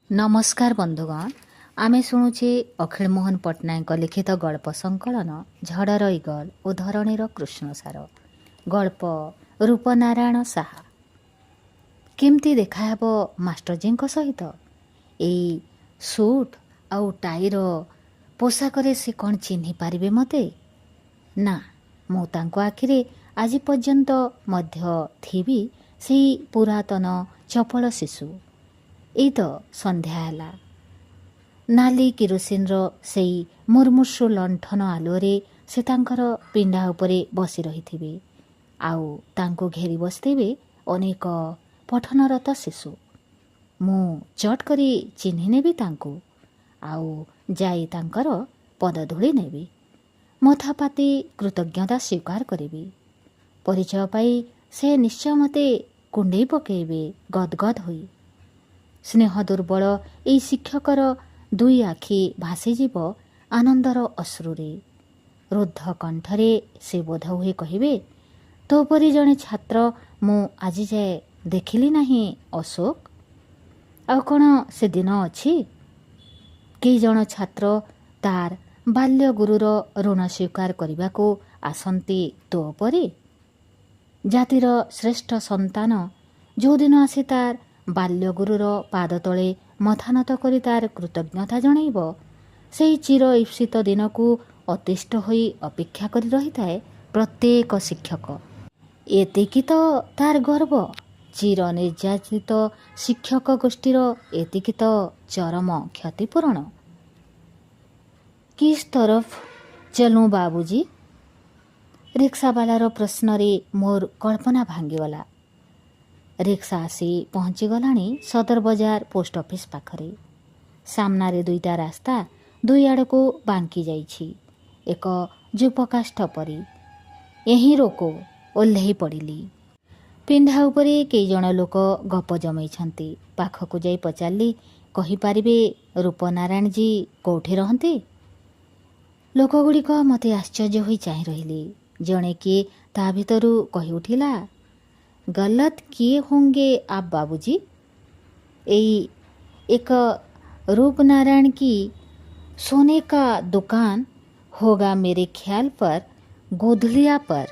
नमस्कार बंधुगण आमे शुणुचे अखिल मोहन पट्टनायक लिखित गल्प संकलन झड़र इगल और धरणीर कृष्णसार गल्प रूपनारायण साहा केमती देखाहेब मास्टरजी सहित एई सुट आउ टाईर पोशाकरे से कौन चिन्हि पारिबे मते ना मु तांको आखिरे आज पर्यंत मध्य थिबी सेई पुरातन चपल शिशु एई तो संध्या हैला नाली किरोसिनर सेई मुर्मुर्षु लंठन आलुअरे से तांकर पिंडा उपरे बसी रहिथिबे आउ तांको घेरी बसथिबे अनेक पठनरत शिशु मु चट करी चिन्हि नेबी तांको आउ जाई तांकर पदधूଳି नेबी मथापाती कृतज्ञता स्वीकार करिबी परिचय पाई से निश्चय मते कुंडेई पकेइबे गदगद होई स्नेह दुर्बल एई शिक्षकर दुई आखि भासीजीव आनंदर अश्रुरे रुद्ध कंठरे से बोध हुए कहिबे तो परी जड़े छात्र मु आज जाए देखिली नाही अशोक आउ कौन से दिन अच्छी कई जन छात्र तार बाल्य गुरुर ऋण स्वीकार करने को आसंती तो परी जातिर श्रेष्ठ संतान जो दिन आसी तार बाल्य गुरुर पाद तले मथानत करी तार कृतज्ञता जणाइब सेई चिर ईप्सित दिन को अतिष्ठ होई अपेक्षा करी रही थाए प्रत्येक शिक्षक एतिकी तो तार गर्व चिर निर्याचित शिक्षक गोष्ठीर एतिकी तो चरम क्षतिपूरण किस तरफ चलूँ बाबूजी रिक्सावालार प्रश्न मोर कल्पना भांगीगला रिक्सा आसी पहुँचीगलाणी सदर बजार पोस्ट ऑफिस पाखरे सामनारे दुईटा रास्ता दुई आड़ को बांकी जाइछि एक जुपकाष्ठ परी यही रोको ओह्लई पड़िली पिंढा उपरे कई जन लोक गप जमैछन्ति पाखकु जाई पचारली कहिपारिबे रूपनारायण जी कोठी रहन्ति लोकगुड़िक मते आश्चर्य होई चाहि रहिली जणे किए ता भितरु कहि उठिला गलत किए होंगे आप बाबूजी यही एक रूपनारायण की सोने का दुकान होगा मेरे ख्याल पर गोधलिया पर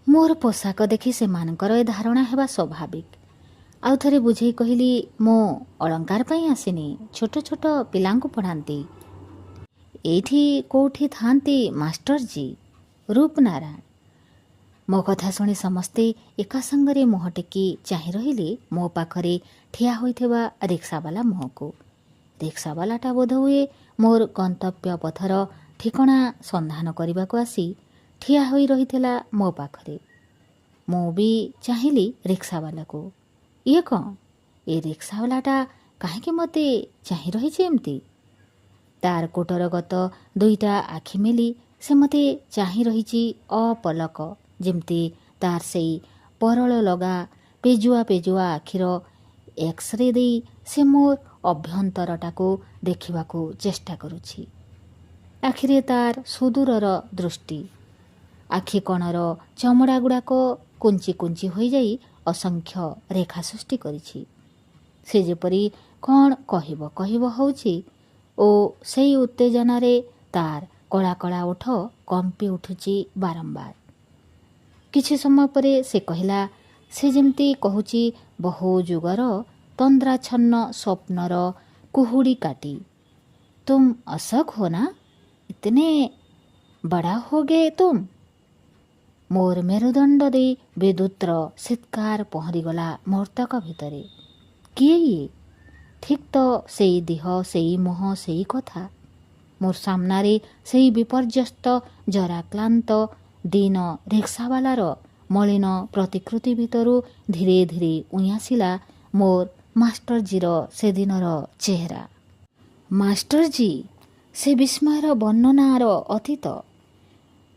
मोर पोशाक देखि से मानकर ए धारणा हेबा स्वाभाविक आउ थरे बुझेई कहली मो अलंकार पई आसिनी छोट छोट पिलांकु पढ़ांती एठी कोठी थांती मास्टर जी रूपनारायण मो कथा शुणी समस्ते एका संगरे मुह टेकी चाहि रहिले मो पाखरे ठिया होइथिबा रिक्सावाला मुहको रिक्सावालाटा बोध हुए मोर गंतव्य पथर ठिकଣା संधान करने आसी ठिया होई रहिथिला मो पाखरे मो भी चाहिली रिक्सावाला को ये कौन ए रिक्सावालाटा काहेकि मते चाहि रहिछि एमती तार कोटर गत दुईटा आखि मेली से मते चाहि रहिछि अपलक जेमती तार सेई परल लगा पेजुआ पेजुआ आखिर एक्सरे दे से मोर अभ्यंतरटा को देखा चेष्टा करुछि आखिरे तार सुदूरर दृष्टि आखि कणर चमड़ा गुड़ाक कुंची कुंची हो जाई असंख्य रेखा सृष्टि करिछि से जेपरी कौन कहिब कहिब होछि ओ सेई उत्तेजनारे तार कला कला ओठ कंपी उठुछि बारंबार किछि समय परे से कहला से जेमती कहूची बहु जुगर तंद्राच्छन्न स्वप्नर कुहुड़ी काटी तुम अशोक हो ना इतने बड़ा हो गए तुम मोर मेरुदंड दे विद्युतर शीतकार पहरीगला मुहूर्तक भितरे किए ये ठीक तो सेई देह सेई मुह सेई कथा मोर सामनारे सेई विपर्यस्त जराक्लांत दिन रिक्सावालार मलिन प्रतिकृति भितरु धीरे धीरे उइआसिला मोर मास्टरजीर से दिनर चेहरा मास्टरजी से विस्मयर वर्णनार अतीत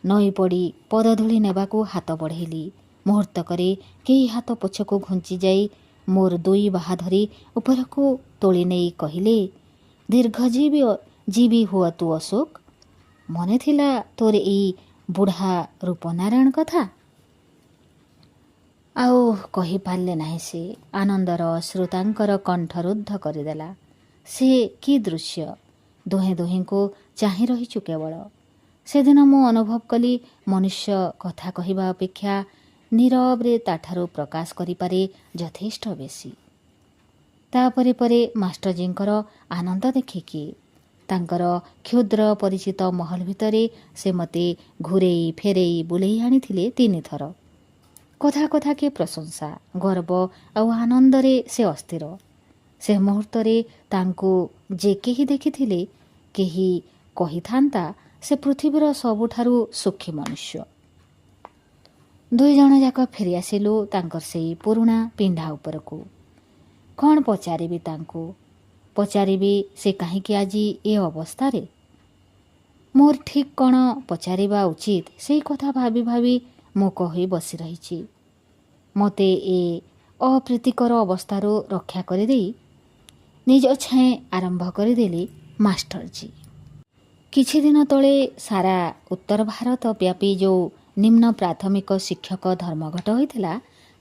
नई पड़ी पदधूଳି नेबाकू हाथ बढ़ेली मुहूर्तकरे कई हाथ पछकू घुंची जाई मोर दुई बाहा धरी उपरकू तोली नहीं कहले दीर्घजीवी जीवी हुआ तू अशोक मने थिला तोर ई बुढ़ा रूपनारायण कथा ଆଉ କହିପାରିଲେ ନାହିଁ। ସେ ଆନନ୍ଦର ଅଶ୍ରୁ ତାଙ୍କର କଣ୍ଠରୁଦ୍ଧ କରିଦେଲା। ସେ କି ଦୃଶ୍ୟ! ଦୁହେଁ ଦୁହିଁଙ୍କୁ ଚାହିଁ ରହିଛୁ କେବଳ। ସେଦିନ ମୁଁ ଅନୁଭବ କଲି ମନୁଷ୍ୟ କଥା କହିବା ଅପେକ୍ଷା ନୀରବରେ ତାଠାରୁ ପ୍ରକାଶ କରିପାରେ ଯଥେଷ୍ଟ ବେଶୀ। ତାପରେ ପରେ ମାଷ୍ଟରଜୀଙ୍କର ଆନନ୍ଦ ଦେଖିକି ତାଙ୍କର କ୍ଷୁଦ୍ର ପରିଚିତ ମହଲ ଭିତରେ ସେ ମୋତେ ଘୁରେଇ ଫେରେଇ ବୁଲେଇ ଆଣିଥିଲେ 3 ଥର। କଥା କଥାକେ ପ୍ରଶଂସା, ଗର୍ବ ଆଉ ଆନନ୍ଦରେ ସେ ଅସ୍ଥିର। ସେ ମୁହୂର୍ତ୍ତରେ ତାଙ୍କୁ ଯେ କେହି ଦେଖିଥିଲେ କେହି କହିଥାନ୍ତା ସେ ପୃଥିବୀର ସବୁଠାରୁ ସୁଖୀ ମନୁଷ୍ୟ। 2 ଜଣ ଯାକ ଫେରିଆସିଲୁ ତାଙ୍କର ସେଇ ପୁରୁଣା ପିଣ୍ଡା ଉପରକୁ। କ'ଣ ପଚାରିବି ତାଙ୍କୁ? ପଚାରିବି ସେ କାହିଁକି ଆଜି ଏ ଅବସ୍ଥାରେ? ମୋର ଠିକ୍ କ'ଣ ପଚାରିବା ଉଚିତ ସେଇ କଥା ଭାବି ଭାବି ମୁଁ କହି ବସି ରହିଛି। ମୋତେ ଏ ଅପ୍ରୀତିକର ଅବସ୍ଥାରୁ ରକ୍ଷା କରିଦେଇ ନିଜ ଛାଏଁ ଆରମ୍ଭ କରିଦେଲି ମାଷ୍ଟରଜୀ। କିଛିଦିନ ତଳେ ସାରା ଉତ୍ତର ଭାରତ ବ୍ୟାପୀ ଯେଉଁ ନିମ୍ନ ପ୍ରାଥମିକ ଶିକ୍ଷକ ଧର୍ମଘଟ ହୋଇଥିଲା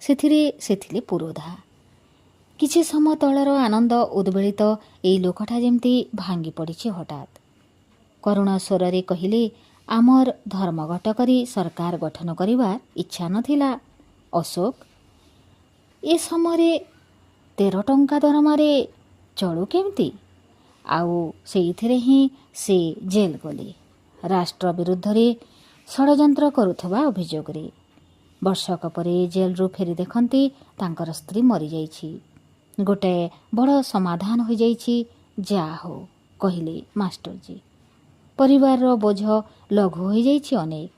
ସେଥିରେ ସେ ଥିଲେ ପୁରୋଧା। କିଛି ସମୟ ତଳର ଆନନ୍ଦ ଉଦ୍ବେଳିତ ଏଇ ଲୋକଟା ଯେମିତି ଭାଙ୍ଗି ପଡ଼ିଛି ହଠାତ୍। କରୁଣ ସ୍ୱରରେ କହିଲେ, ଆମର ଧର୍ମଘଟ କରି ସରକାର ଗଠନ କରିବାର ଇଚ୍ଛା ନଥିଲା ଅଶୋକ। ଏ ସମୟରେ 13 ଟଙ୍କା ଦରମାରେ ଚଳୁ କେମିତି? ଆଉ ସେଇଥିରେ ହିଁ ସେ ଜେଲ୍ ଗଲେ ରାଷ୍ଟ୍ର ବିରୁଦ୍ଧରେ ଷଡ଼ଯନ୍ତ୍ର କରୁଥିବା ଅଭିଯୋଗରେ। ବର୍ଷକ ପରେ ଜେଲରୁ ଫେରି ଦେଖନ୍ତି ତାଙ୍କର ସ୍ତ୍ରୀ ମରିଯାଇଛି। ଗୋଟାଏ ବଡ଼ ସମାଧାନ ହୋଇଯାଇଛି। ଯାହା ହଉ, କହିଲେ ମାଷ୍ଟରଜୀ। ପରିବାରର ବୋଝ ଲଘୁ ହୋଇଯାଇଛି ଅନେକ।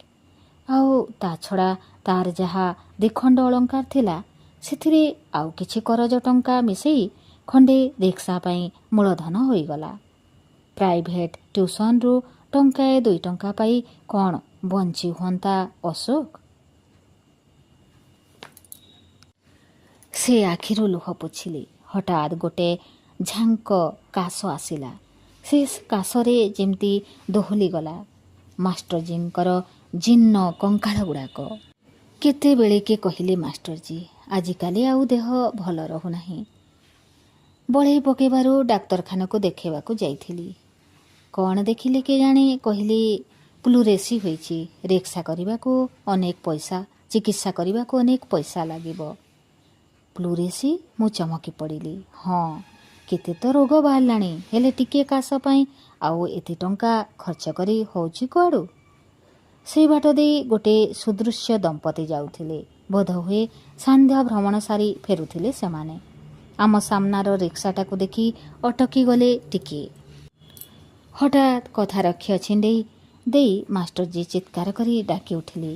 ଆଉ ତା ଛଡ଼ା ତାର ଯାହା ଦ୍ୱିଖଣ୍ଡ ଅଳଙ୍କାର ଥିଲା ସେଥିରେ ଆଉ କିଛି କରଜ ଟଙ୍କା ମିଶେଇ ଖଣ୍ଡେ ରିକ୍ସା ପାଇଁ ମୂଳଧନ ହୋଇଗଲା। ପ୍ରାଇଭେଟ୍ ଟ୍ୟୁସନରୁ ଟଙ୍କାଏ 2 ଟଙ୍କା ପାଇ କ'ଣ ବଞ୍ଚି ହୁଅନ୍ତା ଅଶୋକ? ସେ ଆଖିରୁ ଲୁହ ପୋଛିଲେ। ହଠାତ୍ ଗୋଟେ ଝାଙ୍କ କାଶ ଆସିଲା। ସେ କାଶରେ ଯେମିତି ଦୋହଲିଗଲା ମାଷ୍ଟରଜୀଙ୍କର ଜୀର୍ଣ୍ଣ କଙ୍କାଳ ଗୁଡ଼ାକ। କେତେବେଳେକେ କହିଲେ ମାଷ୍ଟରଜୀ, ଆଜିକାଲି ଆଉ ଦେହ ଭଲ ରହୁନାହିଁ। ବଳେଇ ପକାଇବାରୁ ଡାକ୍ତରଖାନାକୁ ଦେଖାଇବାକୁ ଯାଇଥିଲି। କ'ଣ ଦେଖିଲେ କେଜାଣି? କହିଲି ପ୍ଲୁରେସି ହୋଇଛି। ରିକ୍ସା କରିବାକୁ ଅନେକ ପଇସା, ଚିକିତ୍ସା କରିବାକୁ ଅନେକ ପଇସା ଲାଗିବ। ପ୍ଲୁରେସି? ମୁଁ ଚମକି ପଡ଼ିଲି। ହଁ, କେତେ ତ ରୋଗ ବାହାରିଲାଣି, ହେଲେ ଟିକିଏ କାଶ ପାଇଁ ଆଉ ଏତେ ଟଙ୍କା ଖର୍ଚ୍ଚ କରି ହେଉଛି କୁଆଡ଼ୁ? ସେଇ ବାଟ ଦେଇ ଗୋଟେ ସୁଦୃଶ୍ୟ ଦମ୍ପତି ଯାଉଥିଲେ। ବୋଧହୁଏ ସାନ୍ଧ୍ୟ ଭ୍ରମଣ ସାରି ଫେରୁଥିଲେ ସେମାନେ। ଆମ ସାମ୍ନାର ରିକ୍ସାଟାକୁ ଦେଖି ଅଟକି ଗଲେ ଟିକିଏ। ହଠାତ୍ କଥାର ଖିଅ ଛିଣ୍ଡେଇ ଦେଇ ମାଷ୍ଟରଜୀ ଚିତ୍କାର କରି ଡାକି ଉଠିଲେ,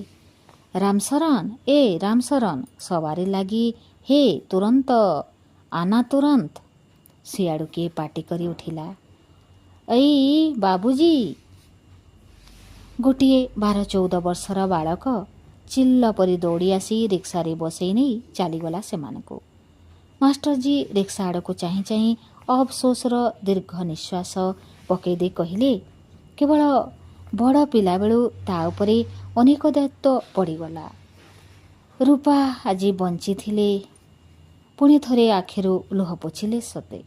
ରାମଶରଣ, ଏ ରାମଶରଣ, ସବାରି ଲାଗି ହେ ତୁରନ୍ତ ଆନା ତୁରନ୍ତ। ସିଆଡ଼ୁ କିଏ ପାଟି କରି ଉଠିଲା, ଏଇ ବାବୁଜୀ। ଗୋଟିଏ 12-14 ବର୍ଷର ବାଳକ ଚିଲ୍ଲ ପରି ଦୌଡ଼ି ଆସି ରିକ୍ସାରେ ବସେଇ ନେଇ ଚାଲିଗଲା ସେମାନଙ୍କୁ। ମାଷ୍ଟରଜୀ ରିକ୍ସା ଆଡ଼କୁ ଚାହିଁ ଚାହିଁ ଅଫସୋସର ଦୀର୍ଘ ନିଶ୍ୱାସ ପକାଇ ଦେଇ କହିଲେ, କେବଳ ବଡ଼ ପିଲାବେଳୁ ତା ଉପରେ ଅନେକ ଦାୟିତ୍ୱ ପଡ଼ିଗଲା। ରୂପା ଆଜି ବଞ୍ଚିଥିଲେ। ପୁଣି ଥରେ ଆଖିରୁ ଲୁହ ପୋଛିଲେ ସତେ।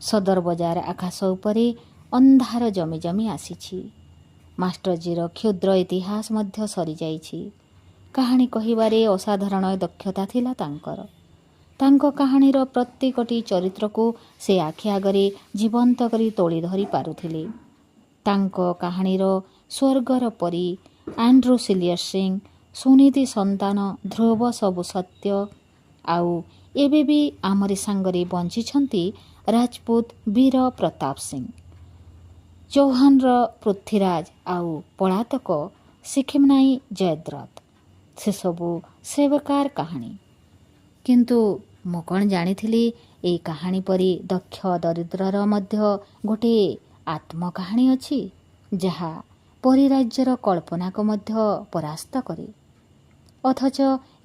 ସଦର ବଜାର ଆକାଶ ଉପରେ ଅନ୍ଧାର ଜମି ଜମି ଆସିଛି। ମାଷ୍ଟରଜୀର କ୍ଷୁଦ୍ର ଇତିହାସ ମଧ୍ୟ ସରିଯାଇଛି। କାହାଣୀ କହିବାରେ ଅସାଧାରଣ ଦକ୍ଷତା ଥିଲା ତାଙ୍କର। ତାଙ୍କ କାହାଣୀର ପ୍ରତ୍ୟେକଟି ଚରିତ୍ରକୁ ସେ ଆଖି ଆଗରେ ଜୀବନ୍ତ କରି ତୋଳି ଧରି ପାରୁଥିଲେ। ତାଙ୍କ କାହାଣୀର ସ୍ୱର୍ଗର ପରୀ, ଆଣ୍ଡ୍ରୁ ସିଲିୟର୍ସିଂ, ସୁନୀତି ସନ୍ତାନ ଧ୍ରୁବ ସବୁ ସତ୍ୟ, ଆଉ ଏବେ ବି ଆମରି ସାଙ୍ଗରେ ବଞ୍ଚିଛନ୍ତି ରାଜପୁତ ବୀର ପ୍ରତାପ ସିଂ, ଚୌହାନର ପୃଥ୍ୱୀରାଜ ଆଉ ପଳାତକ ସିଖିମନାଇ ଜୟଦ୍ରଥ। ସେସବୁ ସେ ବେକାର କାହାଣୀ। କିନ୍ତୁ ମୁଁ କ'ଣ ଜାଣିଥିଲି ଏଇ କାହାଣୀ ପରି ଦକ୍ଷ ଦରିଦ୍ରର ମଧ୍ୟ ଗୋଟିଏ ଆତ୍ମକାହାଣୀ ଅଛି ଯାହା ପରିରାଜ୍ୟର କଳ୍ପନାକୁ ମଧ୍ୟ ପରାସ୍ତ କରେ, ଅଥଚ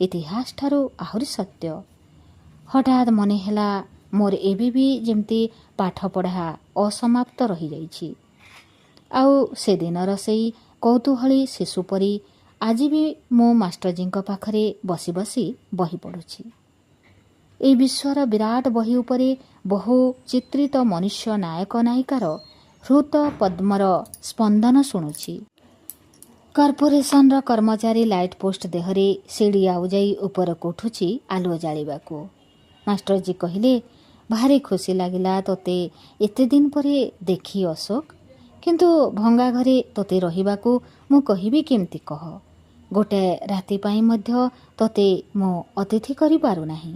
ଇତିହାସଠାରୁ ଆହୁରି ସତ୍ୟ। ହଠାତ୍ ମନେ ହେଲା ମୋର ଏବେ ବି ଯେମିତି ପାଠପଢ଼ା ଅସମାପ୍ତ ରହିଯାଇଛି। ଆଉ ସେଦିନର ସେଇ କୌତୂହଳୀ ଶିଶୁ ପରି ଆଜି ବି ମୁଁ ମାଷ୍ଟରଜୀଙ୍କ ପାଖରେ ବସି ବସି ବହି ପଢ଼ୁଛି। ଏହି ବିଶ୍ୱର ବିରାଟ ବହି ଉପରେ ବହୁ ଚିତ୍ରିତ ମନୁଷ୍ୟ ନାୟକ ନାୟିକାର ହୃତ ପଦ୍ମର ସ୍ପନ୍ଦନ ଶୁଣୁଛି। କର୍ପୋରେସନର କର୍ମଚାରୀ ଲାଇଟ୍ ପୋଷ୍ଟ ଦେହରେ ସିଡ଼ି ଆଉଯାଇ ଉପରକୁ ଉଠୁଛି ଆଲୁଅ ଜାଳିବାକୁ। ମାଷ୍ଟରଜୀ କହିଲେ, ଭାରି ଖୁସି ଲାଗିଲା ତୋତେ ଏତେ ଦିନ ପରେ ଦେଖି ଅଶୋକ। କିନ୍ତୁ ଭଙ୍ଗା ଘରେ ତୋତେ ରହିବାକୁ ମୁଁ କହିବି କେମିତି କହ? ଗୋଟାଏ ରାତି ପାଇଁ ମଧ୍ୟ ତୋତେ ମୁଁ ଅତିଥି କରିପାରୁନାହିଁ।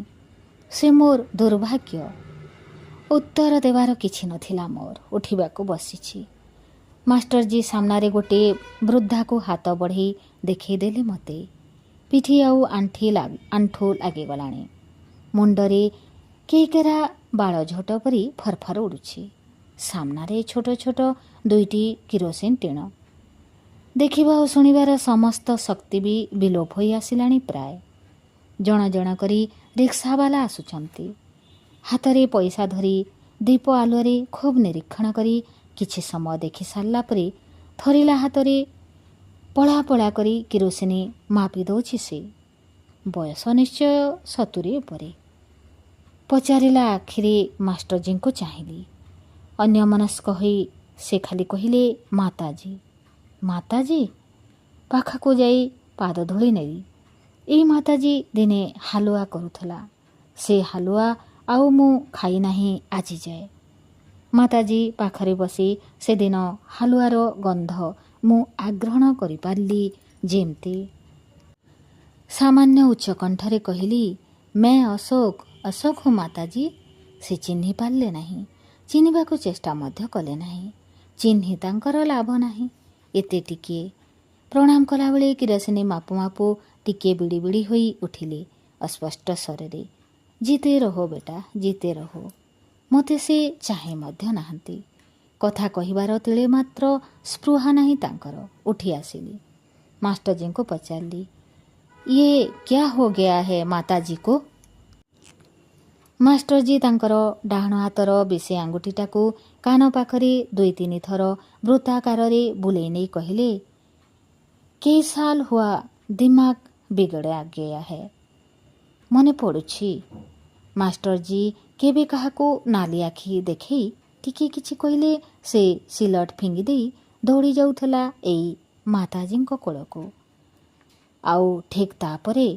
ସେ ମୋର ଦୁର୍ଭାଗ୍ୟ। ଉତ୍ତର ଦେବାର କିଛି ନଥିଲା ମୋର। ଉଠିବାକୁ ବସିଛି। ମାଷ୍ଟରଜୀ ସାମ୍ନାରେ ଗୋଟିଏ ବୃଦ୍ଧାକୁ ହାତ ବଢ଼େଇ ଦେଖେଇଦେଲେ ମୋତେ। ପିଠି ଆଉ ଆଣ୍ଠୁ ଲାଗିଗଲାଣି। ମୁଣ୍ଡରେ କେକେରା ବାଳ ଝୋଟ ପରି ଫରଫର ଉଡ଼ୁଛି। ସାମ୍ନାରେ ଛୋଟ ଛୋଟ ଦୁଇଟି କିରୋସିନ ଟିଣ। ଦେଖିବା ଓ ଶୁଣିବାର ସମସ୍ତ ଶକ୍ତି ବି ବିଲୋପ ହୋଇ ଆସିଲାଣି ପ୍ରାୟ। ଜଣ ଜଣ କରି ରିକ୍ସାବାଲା ଆସୁଛନ୍ତି। ହାତରେ ପଇସା ଧରି ଦୀପ ଆଲୁଅରେ ଖୁବ୍ ନିରୀକ୍ଷଣ କରି କିଛି ସମୟ ଦେଖି ସାରିଲା ପରେ ଥରିଲା ହାତରେ ପଳା ପଳା କରି କିରୋସିନି ମାପି ଦେଉଛି ସେ। ବୟସ ନିଶ୍ଚୟ 70 ଉପରେ। ପଚାରିଲା ଆଖିରେ ମାଷ୍ଟରଜୀଙ୍କୁ ଚାହିଁଲି। ଅନ୍ୟମନସ୍କ ହୋଇ ସେ ଖାଲି କହିଲେ, ମାତାଜୀ। ମାତାଜୀ? ପାଖକୁ ଯାଇ ପାଦ ଧୂଳି ନେଲି। ଏଇ ମାତାଜୀ ଦିନେ ହାଲୁଆ କରୁଥିଲା। ସେ ହାଲୁଆ ଆଉ ମୁଁ ଖାଇନାହିଁ ଆଜି ଯାଏ। ମାତାଜୀ ପାଖରେ ବସି ସେଦିନ ହାଲୁଆର ଗନ୍ଧ ମୁଁ ଆଗ୍ରହଣ କରିପାରିଲି ଯେମିତି। ସାମାନ୍ୟ ଉଚ୍ଚ କଣ୍ଠରେ କହିଲି, ମେ ଅଶୋକ ହୁ ମାତାଜୀ। ସେ ଚିହ୍ନି ପାରିଲେ ନାହିଁ। ଚିହ୍ନିବାକୁ ଚେଷ୍ଟା ମଧ୍ୟ କଲେ ନାହିଁ। ଚିହ୍ନି ତାଙ୍କର ଲାଭ ନାହିଁ। ଏତେ ଟିକିଏ। ପ୍ରଣାମ କଲାବେଳେ କିରୋସିନି ମାପୁ ମାପୁ ଟିକିଏ ବିଡ଼ି ବିଡ଼ି ହୋଇ ଉଠିଲେ ଅସ୍ପଷ୍ଟ ସ୍ୱରରେ, ଜିତେ ରହୋ ବେଟା, ଜିତେ ରହୋ। ମୋତେ ସେ ଚାହିଁ ମଧ୍ୟ ନାହାନ୍ତି। କଥା କହିବାର ତିଳେ ମାତ୍ର ସ୍ପୃହା ନାହିଁ ତାଙ୍କର। ଉଠି ଆସିଲି। ମାଷ୍ଟରଜୀଙ୍କୁ ପଚାରିଲି, ଇଏ କ୍ୟା ହୋ ଗୟା ହେ ମାତାଜୀ କୋ? ମାଷ୍ଟରଜୀ ତାଙ୍କର ଡାହାଣ ହାତର ବିଶି ଆଙ୍ଗୁଠିଟାକୁ କାନ ପାଖରେ 2-3 ଥର ବୃତ୍ତାକାରରେ ବୁଲେଇ ନେଇ କହିଲେ, କେଇ ସାଲ ହୁଆ ଦିମାଗ ବିଗଡ଼ ଗୟା ହେ। ମନେ ପଡ଼ୁଛି। ମାଷ୍ଟରଜୀ କେବେ କାହାକୁ ନାଲି ଆଖି ଦେଖେଇ ଟିକିଏ କିଛି କହିଲେ ସେ ସିଲଟ ଫିଙ୍ଗି ଦେଇ ଦୌଡ଼ି ଯାଉଥିଲା ଏଇ ମାତାଜୀଙ୍କ କୋଳକୁ। ଆଉ ଠିକ୍ ତାପରେ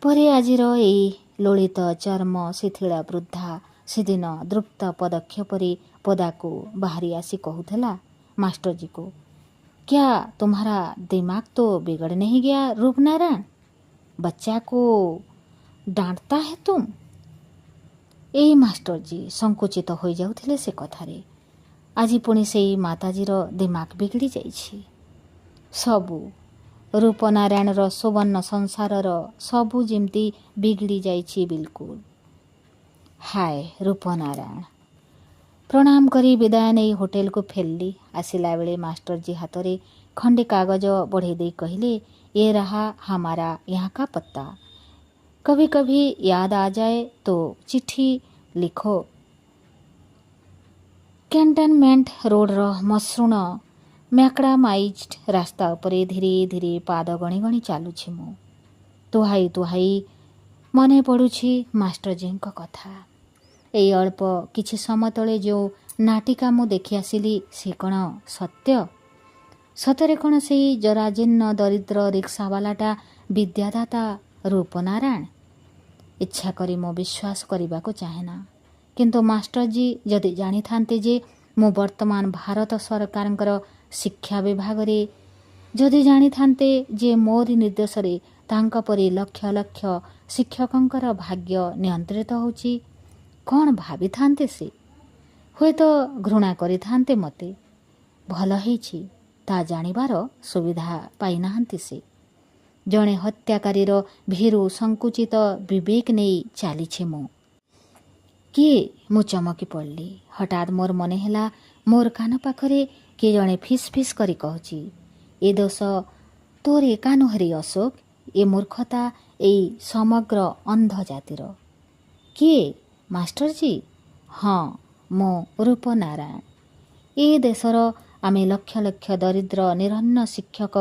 ପରେ ଆଜିର ଏଇ ଲଳିତ ଚର୍ମ ଶିଥିଳ ବୃଦ୍ଧା ସେଦିନ ଦୃପ୍ତ ପଦକ୍ଷେପରେ ପଦାକୁ ବାହାରି ଆସି କହୁଥିଲା ମାଷ୍ଟରଜୀକୁ, क्या तुम्हारा दिमाग तो बिगड़ नहीं गया रूपनारायण? बच्चा को डांटता है तुम? ଏଇ ମାଷ୍ଟରଜୀ ସଙ୍କୁଚିତ ହୋଇଯାଉଥିଲେ ସେ କଥାରେ। ଆଜି ପୁଣି ସେଇ ମାତାଜୀର ଦିମାଗ ବିଗିଡ଼ି ଯାଇଛି। ସବୁ ରୂପନାରାୟଣର ସୁବର୍ଣ୍ଣ ସଂସାରର ସବୁ ଯେମିତି ବିଗିଡ଼ି ଯାଇଛି ବିଲକୁଲ। ହାୟ ରୂପନାରାୟଣ। ପ୍ରଣାମ କରି ବିଦାୟ ନେଇ ହୋଟେଲକୁ ଫେରିଲି। ଆସିଲା ବେଳେ ମାଷ୍ଟରଜୀ ହାତରେ ଖଣ୍ଡେ କାଗଜ ବଢ଼େଇ ଦେଇ କହିଲେ, ये रहा हमारा यहाँ का पत्ता। कभी कभी याद आ जाए तो चिट्ठी लिखो। କ୍ୟାଣ୍ଟନମେଣ୍ଟ ରୋଡ଼ର ମସୃଣ ମ୍ୟାକ୍ଡାମାଇଜ୍ଡ ରାସ୍ତା ଉପରେ ଧୀରେ ଧୀରେ ପାଦ ଗଣି ଗଣି ଚାଲୁଛି ମୁଁ। ତୁହାଇ ତୁହାଇ ମନେ ପଡ଼ୁଛି ମାଷ୍ଟରଜୀଙ୍କ କଥା। ଏଇ ଅଳ୍ପ କିଛି ସମୟ ତଳେ ଯେଉଁ ନାଟିକା ମୁଁ ଦେଖି ଆସିଲି ସେ କ'ଣ ସତ୍ୟ? ସତରେ କ'ଣ ସେଇ ଜରାଜୀର୍ଣ୍ଣ ଦରିଦ୍ର ରିକ୍ସାବାଲାଟା ବିଦ୍ୟାଦାତା ରୂପନାରାୟଣ? ଇଚ୍ଛା କରି ମୁଁ ବିଶ୍ୱାସ କରିବାକୁ ଚାହେଁନା। କିନ୍ତୁ ମାଷ୍ଟରଜୀ ଯଦି ଜାଣିଥାନ୍ତେ ଯେ ମୁଁ ବର୍ତ୍ତମାନ ଭାରତ ସରକାରଙ୍କର ଶିକ୍ଷା ବିଭାଗରେ, ଯଦି ଜାଣିଥାନ୍ତେ ଯେ ମୋରି ନିର୍ଦ୍ଦେଶରେ ତାଙ୍କ ପରି ଲକ୍ଷ ଲକ୍ଷ ଶିକ୍ଷକଙ୍କର ଭାଗ୍ୟ ନିୟନ୍ତ୍ରିତ ହେଉଛି, କ'ଣ ଭାବିଥାନ୍ତେ ସେ? ହୁଏତ ଘୃଣା କରିଥାନ୍ତେ ମୋତେ। ଭଲ ହେଇଛି ତା ଜାଣିବାର ସୁବିଧା ପାଇନାହାନ୍ତି ସେ। ଜଣେ ହତ୍ୟାକାରୀର ଭୀରୁ ସଙ୍କୁଚିତ ବିବେକ ନେଇ ଚାଲିଛି ମୁଁ। କିଏ? ମୁଁ ଚମକି ପଡ଼ିଲି। ହଠାତ୍ ମୋର ମନେ ହେଲା ମୋର କାନ ପାଖରେ କିଏ ଜଣେ ଫିସ୍ ଫିସ୍ କରି କହୁଛି, ଏ ଦୋଷ ତୋର ଏକା ନୁହେଁ ଅଶୋକ, ଏ ମୂର୍ଖତା ଏଇ ସମଗ୍ର ଅନ୍ଧ ଜାତିର। କିଏ? ମାଷ୍ଟରଜୀ? ହଁ, ମୁଁ ରୂପନାରାୟଣ। ଏ ଦେଶର ଆମେ ଲକ୍ଷ ଲକ୍ଷ ଦରିଦ୍ର ନିରନ୍ନ ଶିକ୍ଷକ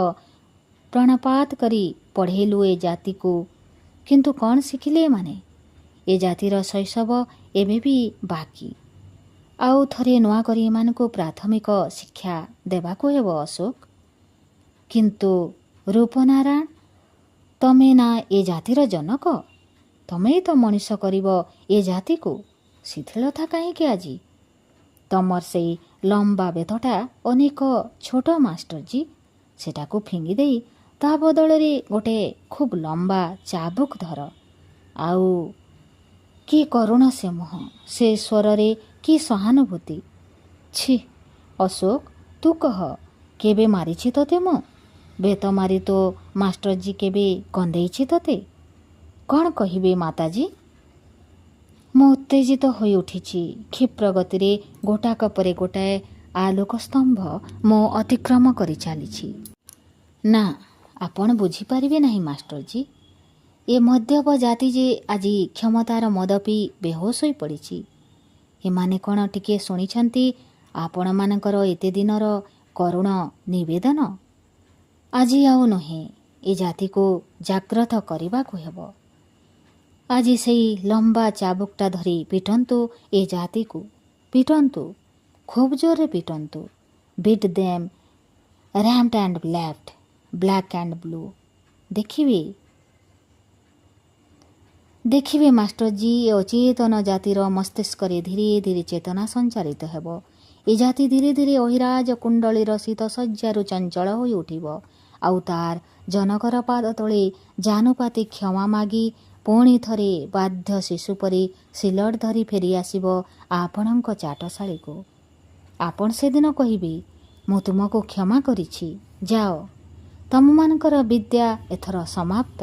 ପ୍ରାଣପାତ କରି ପଢ଼େଇଲୁ ଏ ଜାତିକୁ, କିନ୍ତୁ କ'ଣ ଶିଖିଲେ ଏମାନେ? ଏ ଜାତିର ଶୈଶବ ଏବେ ବି ବାକି। ଆଉ ଥରେ ନୂଆ କରି ଏମାନଙ୍କୁ ପ୍ରାଥମିକ ଶିକ୍ଷା ଦେବାକୁ ହେବ ଅଶୋକ। କିନ୍ତୁ ରୂପନାରାୟଣ, ତମେ ନା ଏ ଜାତିର ଜନକ? ତମେ ତ ମଣିଷ କରିବ ଏ ଜାତିକୁ। ଶିଥିଳତା କାହିଁକି ଆଜି? ତମର ସେଇ ଲମ୍ବା ବେତଟା ଅନେକ ଛୋଟ ମାଷ୍ଟରଜୀ। ସେଟାକୁ ଫିଙ୍ଗି ଦେଇ ତା ବଦଳରେ ଗୋଟେ ଖୁବ୍ ଲମ୍ବା ଚାବୁକ ଧର। ଆଉ କି କରୁଣ ସେ ମୁହଁ, ସେ ସ୍ୱରରେ କି ସହାନୁଭୂତି। ଛି ଅଶୋକ, ତୁ କହ, କେବେ ମାରିଛି ତୋତେ ମୁଁ? ବେତ ମାରି ତୋ ମାଷ୍ଟରଜୀ କେବେ କନ୍ଦେଇଛି ତୋତେ? କ'ଣ କହିବେ ମାତାଜୀ? ମୁଁ ଉତ୍ତେଜିତ ହୋଇ ଉଠିଛି। କ୍ଷିପ୍ର ଗତିରେ ଗୋଟାକ ପରେ ଗୋଟାଏ ଆଲୋକସ୍ତମ୍ଭ ମୁଁ ଅତିକ୍ରମ କରି ଚାଲିଛି। ନା, ଆପଣ ବୁଝିପାରିବେ ନାହିଁ ମାଷ୍ଟରଜୀ। ଏ ମଧ୍ୟପ ଜାତି ଯେ ଆଜି କ୍ଷମତାର ମଦ ପିଇ ବେହୋସ ହୋଇପଡ଼ିଛି। ଏମାନେ କ'ଣ ଟିକିଏ ଶୁଣିଛନ୍ତି ଆପଣମାନଙ୍କର ଏତେ ଦିନର କରୁଣ ନିବେଦନ? ଆଜି ଆଉ ନୁହେଁ, ଏ ଜାତିକୁ ଜାଗ୍ରତ କରିବାକୁ ହେବ। ଆଜି ସେଇ ଲମ୍ବା ଚାବୁକଟା ଧରି ପିଟନ୍ତୁ ଏ ଜାତିକୁ। ପିଟନ୍ତୁ, ଖୁବ୍ ଜୋରରେ ପିଟନ୍ତୁ। Beat them right and left, black and blue. ଦେଖିବେ ମାଷ୍ଟରଜୀ, ଏ ଅଚେତନ ଜାତିର ମସ୍ତିଷ୍କରେ ଧୀରେ ଧୀରେ ଚେତନା ସଞ୍ଚାରିତ ହେବ। ଏ ଜାତି ଧୀରେ ଧୀରେ ଅହିରାଜ କୁଣ୍ଡଳୀର ଶୀତଶଯ୍ୟାରୁ ଚଞ୍ଚଳ ହୋଇ ଉଠିବ। ଆଉ ତାର ଜନକର ପାଦ ତଳେ ଜାନୁପାତି କ୍ଷମା ମାଗି ପୁଣି ଥରେ ବାଧ୍ୟ ଶିଶୁ ପରି ସିଲଟ ଧରି ଫେରିଆସିବ ଆପଣଙ୍କ ଚାଟଶାଳୀକୁ। ଆପଣ ସେଦିନ କହିବେ, ମୁଁ ତୁମକୁ କ୍ଷମା କରିଛି, ଯାଅ, ତମମାନଙ୍କର ବିଦ୍ୟା ଏଥର ସମାପ୍ତ।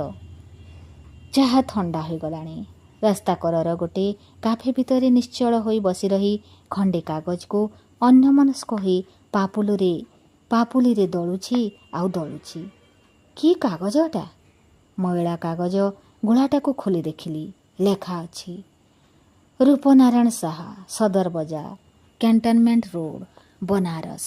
ଚାହା ଥଣ୍ଡା ହୋଇଗଲାଣି। ରାସ୍ତା କଡ଼ର ଗୋଟେ କାଫେ ଭିତରେ ନିଶ୍ଚଳ ହୋଇ ବସି ରହି ଖଣ୍ଡେ କାଗଜକୁ ଅନ୍ୟମନସ୍କ ହୋଇ ପାପୁଲିରେ ଦଳୁଛି ଆଉ ଦଳୁଛି। କି କାଗଜଟା? ମଇଳା କାଗଜ ଗୁଳାଟାକୁ ଖୋଲି ଦେଖିଲି। ଲେଖା ଅଛି, ରୂପନାରାୟଣ ସାହା, ସଦର ବଜାର, କ୍ୟାଣ୍ଟନମେଣ୍ଟ ରୋଡ଼, ବନାରସ।